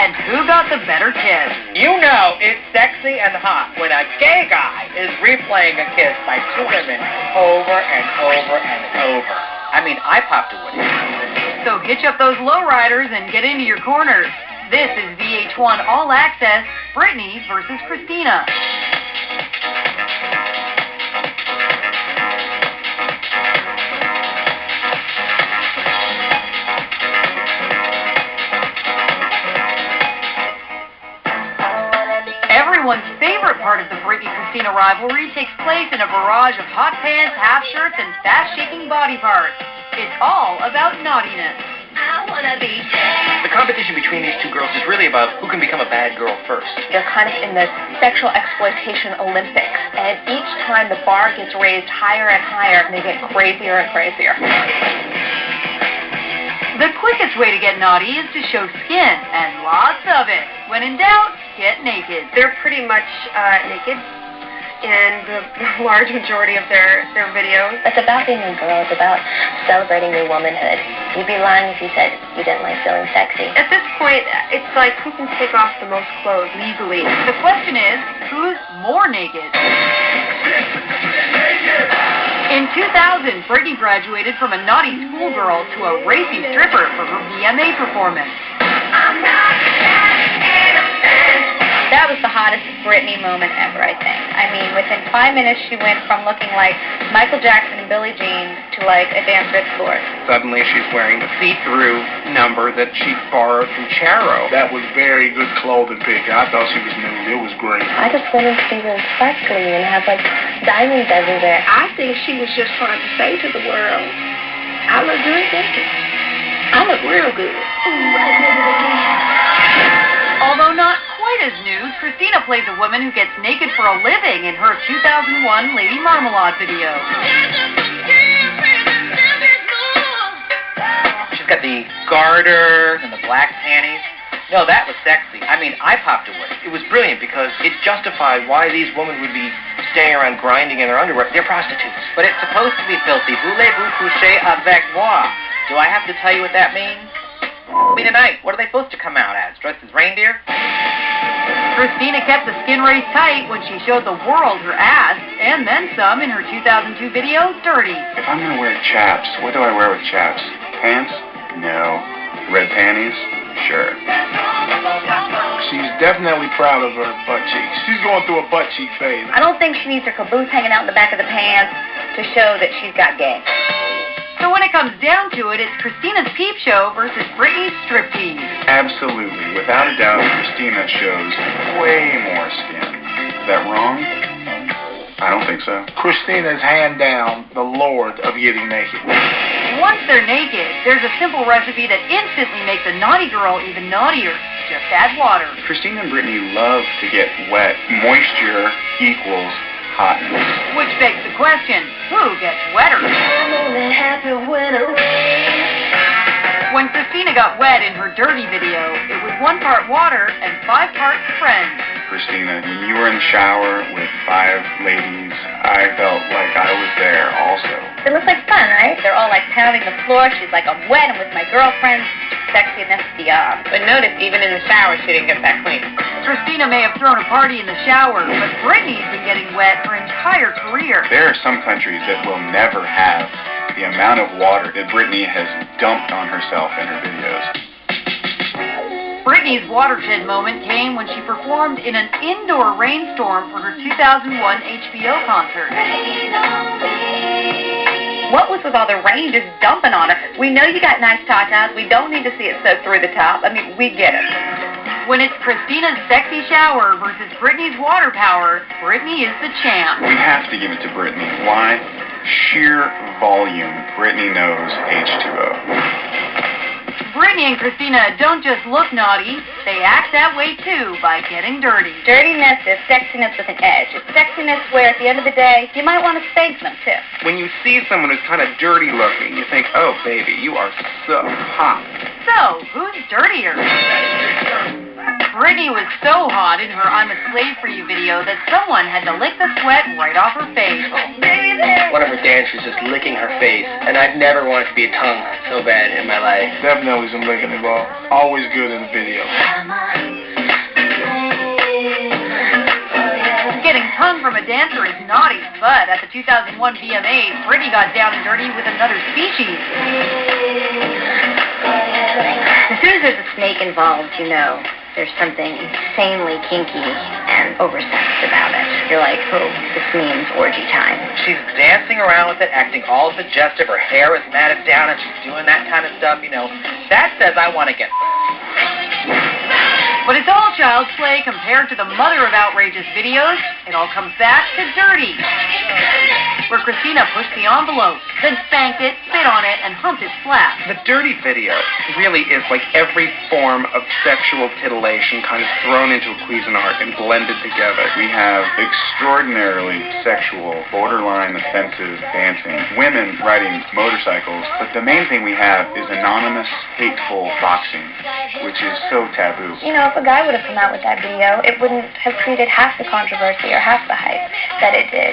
And who got the better kiss? You know it's sexy and hot when a gay guy is replaying a kiss by two women over and over and over. I mean, I popped a woody. So hitch up those lowriders and get into your corners. This is VH1 All Access, Britney versus Xtina. Everyone's favorite part of the Britney-Xtina rivalry takes place in a barrage of hot pants, half shirts, and fast-shaking body parts. It's all about naughtiness. I wanna be The competition between these two girls is really about who can become a bad girl first. They're kind of in the sexual exploitation Olympics, and each time the bar gets raised higher and higher, and they get crazier and crazier. The quickest way to get naughty is to show skin, and lots of it. When in doubt, get naked. They're pretty much naked in the large majority of their videos. It's about being a girl. It's about celebrating your womanhood. You'd be lying if you said you didn't like feeling sexy. At this point, it's like who can take off the most clothes legally. The question is, who's more naked? In 2000, Britney graduated from a naughty schoolgirl to a racy stripper for her VMA performance. That was the hottest Britney moment ever, I think. I mean, within 5 minutes, she went from looking like Michael Jackson and Billie Jean to like a dancer at sports. Suddenly she's wearing the see-through number that she borrowed from Charo. That was very good clothing pick. I thought she was nude. It was great. I just wanted to be really sparkly and have like diamonds everywhere. I think she was just trying to say to the world, I look good, don't you? I look real good. Although not quite as nude, Xtina plays a woman who gets naked for a living in her 2001 Lady Marmalade video. She's got the garter and the black panties. No, that was sexy. I mean, I popped a woody. It was brilliant because it justified why these women would be staying around grinding in their underwear. They're prostitutes. But it's supposed to be filthy. Voulez-vous coucher avec moi? Do I have to tell you what that means? I mean, tonight, what are they supposed to come out as? Dressed as reindeer? Xtina kept the skin race tight when she showed the world her ass, and then some in her 2002 video, Dirty. If I'm going to wear chaps, what do I wear with chaps? Pants? No. Red panties? Sure. She's definitely proud of her butt cheeks. She's going through a butt cheek phase. I don't think she needs her caboose hanging out in the back of the pants to show that she's got game. So when it comes down to it, it's Xtina's peep show versus Britney's striptease. Absolutely. Without a doubt, Xtina shows way more skin. Is that wrong? I don't think so. Xtina's hand down the lord of getting naked. Once they're naked, there's a simple recipe that instantly makes a naughty girl even naughtier. Just add water. Xtina and Britney love to get wet. Moisture equals hotness. Which begs the question, who gets wetter? When Xtina got wet in her Dirty video, it was 1 part water and 5 parts friends. Xtina, when you were in the shower with 5 ladies, I felt like I was there also. It looks like fun, right? They're all like pounding the floor. She's like, I'm wet, I'm with my girlfriends. Sexiness beyond. But notice, even in the shower, she didn't get that clean. Xtina may have thrown a party in the shower, but Britney's been getting wet her entire career. There are some countries that will never have the amount of water that Britney has dumped on herself in her videos. Britney's watershed moment came when she performed in an indoor rainstorm for her 2001 HBO concert. What was with all the rain just dumping on her? We know you got nice tatas. We don't need to see it soak through the top. I mean, we get it. When it's Xtina's sexy shower versus Britney's water power, Britney is the champ. We have to give it to Britney. Why? Sheer volume. Britney knows H2O. Britney and Xtina don't just look naughty, they act that way too by getting dirty. Dirtiness is sexiness with an edge. It's sexiness where at the end of the day, you might want to spank them too. When you see someone who's kind of dirty looking, you think, oh, baby, you are so hot. So, who's dirtier? Britney was so hot in her I'm a Slave for You video that someone had to lick the sweat right off her face. One of her dancers just licking her face, and I've never wanted to be a tongue so bad in my life. Definitely some licking involved. Always good in the video. from a dancer is naughty, but at the 2001 VMAs, Britney got down and dirty with another species. As soon as there's a snake involved, you know there's something insanely kinky and oversexed about it. You're like, oh, this means orgy time. She's dancing around with it, acting all suggestive. Her hair is matted down, and she's doing that kind of stuff, you know. That says I want to get... But it's all child's play compared to the mother of outrageous videos. It all comes back to dirty, where Xtina pushed the envelope, then spanked it, spit on it, and humped its flap. The dirty video really is like every form of sexual titillation kind of thrown into a Cuisinart and blended together. We have extraordinarily sexual, borderline offensive dancing, women riding motorcycles, but the main thing we have is anonymous, hateful boxing, which is so taboo. You know, if a guy would have come out with that video, it wouldn't have created half the controversy or half the hype that it did.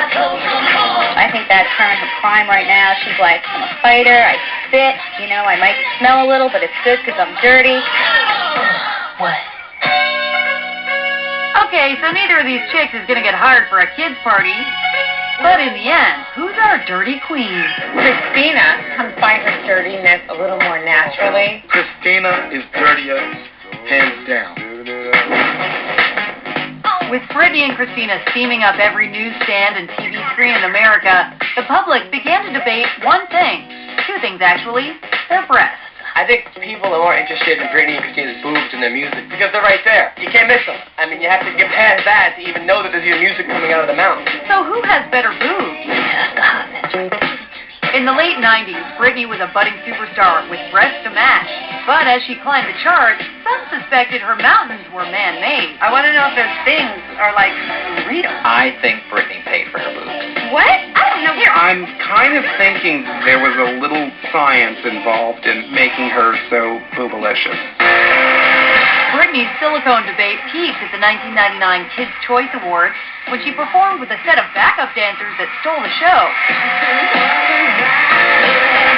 I think that's her in her prime right now. She's like, I'm a fighter, I spit, you know, I might smell a little, but it's good because I'm dirty. What? Okay, so neither of these chicks is going to get hired for a kids' party. But in the end, who's our dirty queen? Xtina comes by her dirtiness a little more naturally. Xtina is dirtier, hands down. With Britney and Xtina steaming up every newsstand and TV screen in America, the public began to debate one thing. Two things, actually. Their breasts. I think people are more interested in Britney and Xtina's boobs than their music because they're right there. You can't miss them. I mean, you have to get past that to even know that there's even music coming out of the mouth. So who has better boobs? In the late 90s, Britney was a budding superstar with breasts to match. But as she climbed the charts, some suspected her mountains were man-made. I want to know if those things are, like, real. I think Britney paid for her boobs. What? I don't know. Here, I'm kind of thinking there was a little science involved in making her so boobalicious. Britney's silicone debate peaked at the 1999 Kids' Choice Awards when she performed with a set of backup dancers that stole the show.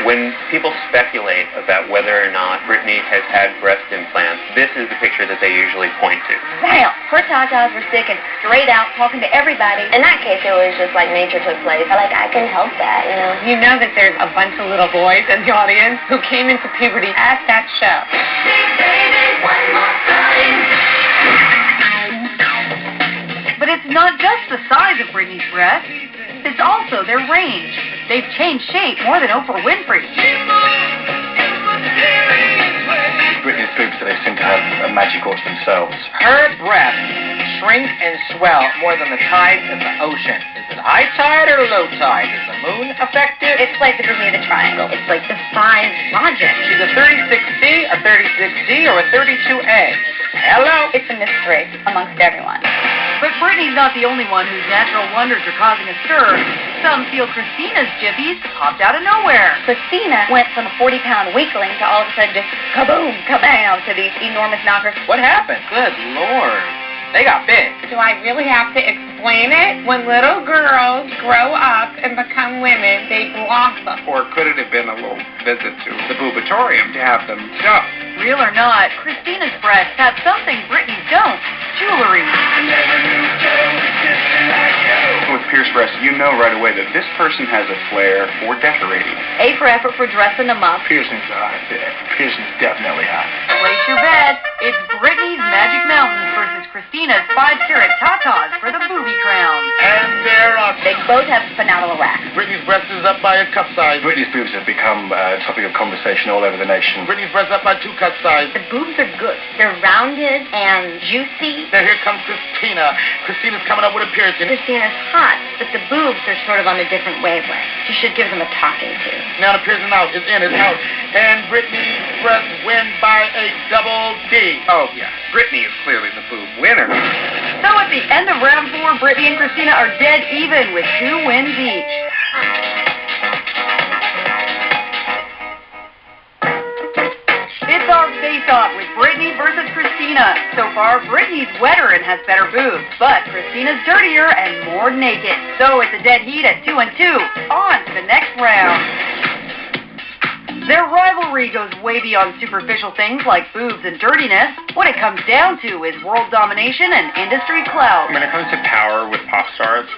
When people speculate about whether or not Britney has had breast implants, this is the picture that they usually point to. Bam! Her tatas were sticking straight out, talking to everybody. In that case, it was just like nature took place. Like, I can help that, you know? you know that there's a bunch of little boys in the audience who came into puberty at that show. But it's not just the size of Britney's breasts, it's also their range. They've changed shape more than Oprah Winfrey. Britney's boobs, they seem to have a magic all to themselves. Her breasts shrink and swell more than the tides of the ocean. Is it high tide or low tide? Does the moon affect it? It's like the Bermuda Triangle. It's like defies logic. She's a 36C, a 36D, or a 32A. Hello? It's a mystery amongst everyone. But Britney's not the only one whose natural wonders are causing a stir. Some feel Xtina's jiffies popped out of nowhere. Xtina went from a 40-pound weakling to all of a sudden just kaboom, kabam to these enormous knockers. What happened? Good Lord. They got big. Do I really have to explain it? When little girls grow up and become women, they blossom. Or could it have been a little visit to the boobatorium to have them stuffed? Real or not, Xtina's breasts have something Britney's don't. Jewelry. With pierced breasts, you know right away that this person has a flair for decorating. A for effort for dressing them up. Piercings are hot. Piercings definitely hot. Place your bet. It's Britney's Magic Mountains versus Xtina's 5-carat tatas for the booby crown. And they're up. They both have phenomenal racks. Britney's breast is up by a cup size. Britney's boobs have become a topic of conversation all over the nation. Britney's breast up by 2 cup size. The boobs are good. They're rounded and juicy. Now here comes Xtina. Xtina's coming up with a piercing. Xtina's hot, but the boobs are sort of on a different wavelength. You should give them a talking to. Now the piercing out. It's in, it's out. And Britney's breasts win by a double D. Oh, yeah. Britney is clearly the boob winner. So at the end of round 4, Britney and Xtina are dead even with 2 wins each. It's our face-off with Britney versus Xtina. So far, Britney's wetter and has better boobs, but Xtina's dirtier and more naked. So it's a dead heat at 2-2. On to the next round. Their rivalry goes way beyond superficial things like boobs and dirtiness. What it comes down to is world domination and industry clout. When it comes to power with pop stars,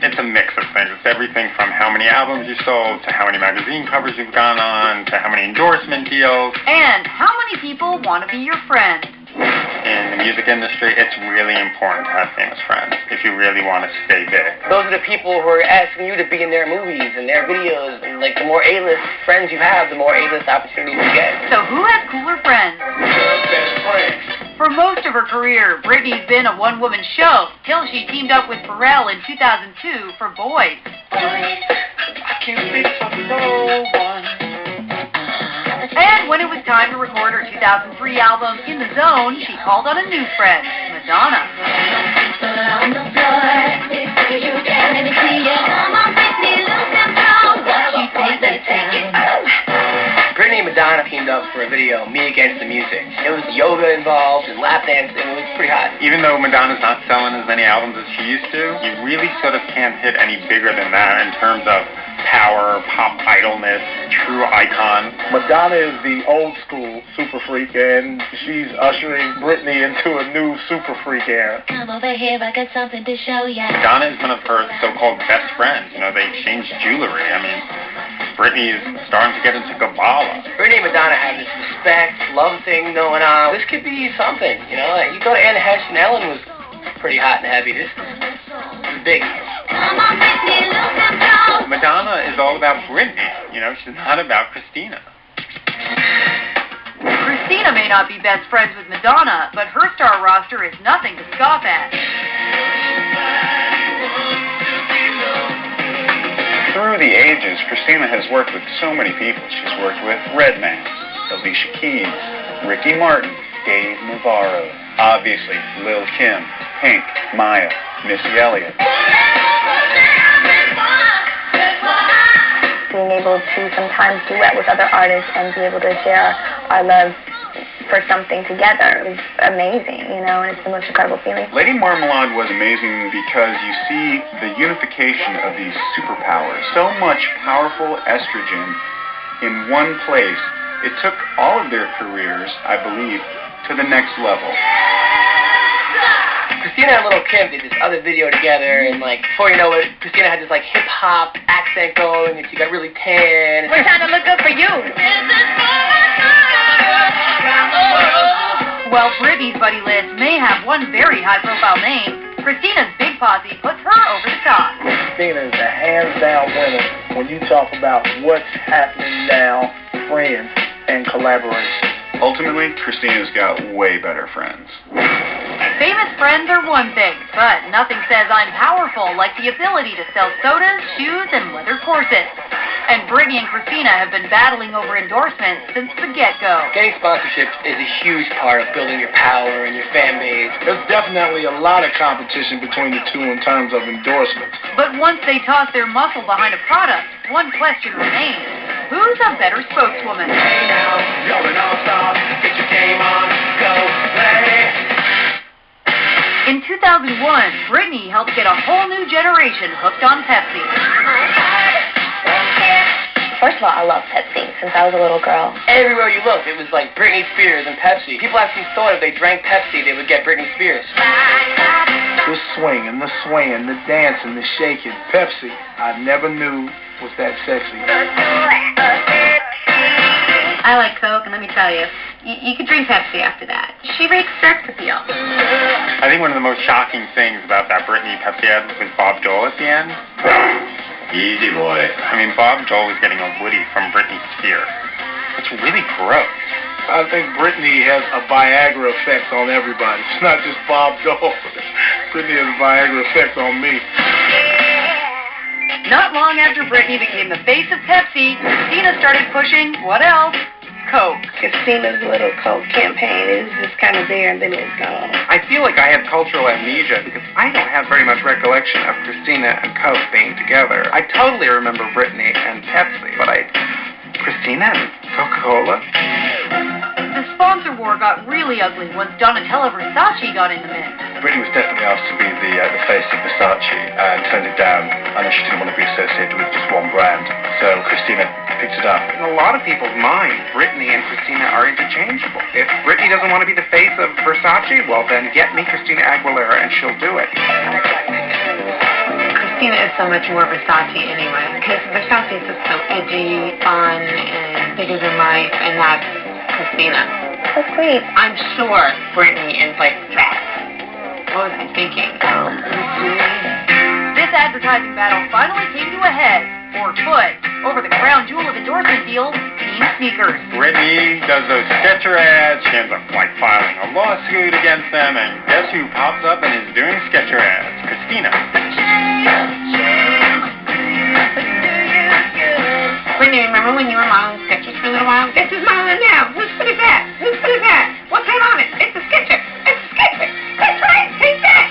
it's a mix of things. It's everything from how many albums you sold, to how many magazine covers you've gone on, to how many endorsement deals. And how many people want to be your friend. In the music industry, it's really important to have famous friends if you really want to stay big. Those are the people who are asking you to be in their movies and their videos. And like, the more A-list friends you have, the more A-list opportunities you get. So who has cooler friends? Best friends. For most of her career, Britney's been a one-woman show till she teamed up with Pharrell in 2002 for Boys. I can't speak for no one. And when it was time to record her 2003 album, In the Zone, she called on a new friend, Madonna. Britney and Madonna teamed up for a video, Me Against the Music. There was yoga involved and lap dancing. It was pretty hot. Even though Madonna's not selling as many albums as she used to, you really sort of can't hit any bigger than that in terms of power, pop idolness, true icon. Madonna is the old school super freak, and she's ushering Britney into a new super freak era. Come over here, I got something to show ya. Madonna is one of her so-called best friends. You know, they exchange jewelry. I mean, Britney is starting to get into Kabbalah. Britney and Madonna have this respect, love thing going on. This could be something, you know? Like, you go to Anna Hesh and Ellen was pretty hot and heavy. This is big. Madonna is all about Britney. You know, she's not about Xtina. Xtina may not be best friends with Madonna, but her star roster is nothing to scoff at. Through the ages, Xtina has worked with so many people. She's worked with Redman, Alicia Keys, Ricky Martin, Dave Navarro, obviously Lil' Kim, Pink, Maya, Missy Elliott. Being able to sometimes duet with other artists and be able to share our love for something together is amazing, you know, and it's the most incredible feeling. Lady Marmalade was amazing because you see the unification of these superpowers. So much powerful estrogen in one place. It took all of their careers, I believe, to the next level. Xtina and Lil' Kim did this other video together, and like, before you know it, Xtina had this like hip-hop accent going, and she got really tan. We're trying to look good for you. While Britney's buddy list may have one very high-profile name, Xtina's big posse puts her over the top. Xtina is the hands-down winner when you talk about what's happening now, friends and collaboration. Ultimately, Xtina's got way better friends. Famous friends are one thing, but nothing says I'm powerful like the ability to sell sodas, shoes, and leather corsets. And Britney and Xtina have been battling over endorsements since the get-go. Getting sponsorships is a huge part of building your power and your fan base. There's definitely a lot of competition between the two in terms of endorsements. But once they toss their muscle behind a product, one question remains. Who's a better spokeswoman? Hey now, you're an all-star. Get your game on, go play. In 2001, Britney helped get a whole new generation hooked on Pepsi. First of all, I love Pepsi since I was a little girl. Everywhere you looked, it was like Britney Spears and Pepsi. People actually thought if they drank Pepsi, they would get Britney Spears. The swinging, the swaying, the dancing, the shaking. Pepsi, I never knew was that sexy. I like Coke, and let me tell you, you could drink Pepsi after that. She reeks sex appeal. I think one of the most shocking things about that Britney Pepsi ad was Bob Dole at the end. Easy boy. I mean, Bob Dole was getting a Woody from Britney Spears. It's really gross. I think Britney has a Viagra effect on everybody. It's not just Bob Dole. Britney has a Viagra effect on me. Not long after Britney became the face of Pepsi, Xtina started pushing, what else? Coke. Xtina's little Coke campaign, it was just kind of there and then it was gone. I feel like I have cultural amnesia because I don't have very much recollection of Xtina and Coke being together. I totally remember Britney and Pepsi, but Xtina and Coca-Cola? The sponsor war got really ugly once Donatella Versace got in the mix. Britney was definitely asked to be the face of Versace and turned it down. I know she didn't want to be associated with just one brand. So Xtina picks it up. In a lot of people's minds, Britney and Xtina are interchangeable. If Britney doesn't want to be the face of Versace, well then get me Xtina Aguilera and she'll do it. Xtina is so much more Versace anyway, because Versace is just so edgy, fun, and bigger than life, and that's Xtina. So sweet. I'm sure Britney is like that. What was I thinking? This advertising battle finally came to a head, or foot, over the crown jewel of endorsement deals, team sneakers. Britney does those Skechers ads. She ends up filing a lawsuit against them, and guess who pops up and is doing Skechers ads? Xtina. Britney, remember when you were modeling Skechers for a little while? Guess who's modeling now? Whose foot is that? Whose foot is that? What's that on it? It's a Skechers. It's a Skechers. That's right. Take that.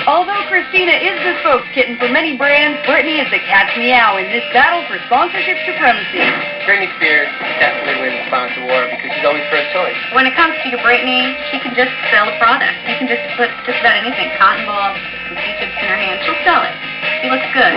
Although Xtina is the spokeskitten for many brands, Britney is the cat's meow in this battle for sponsorship supremacy. Britney Spears definitely wins the sponsor war because she's always first choice. When it comes to your Britney, she can just sell a product. You can just put just about anything, cotton balls, some Q-tips in her hand. She'll sell it. She looks good.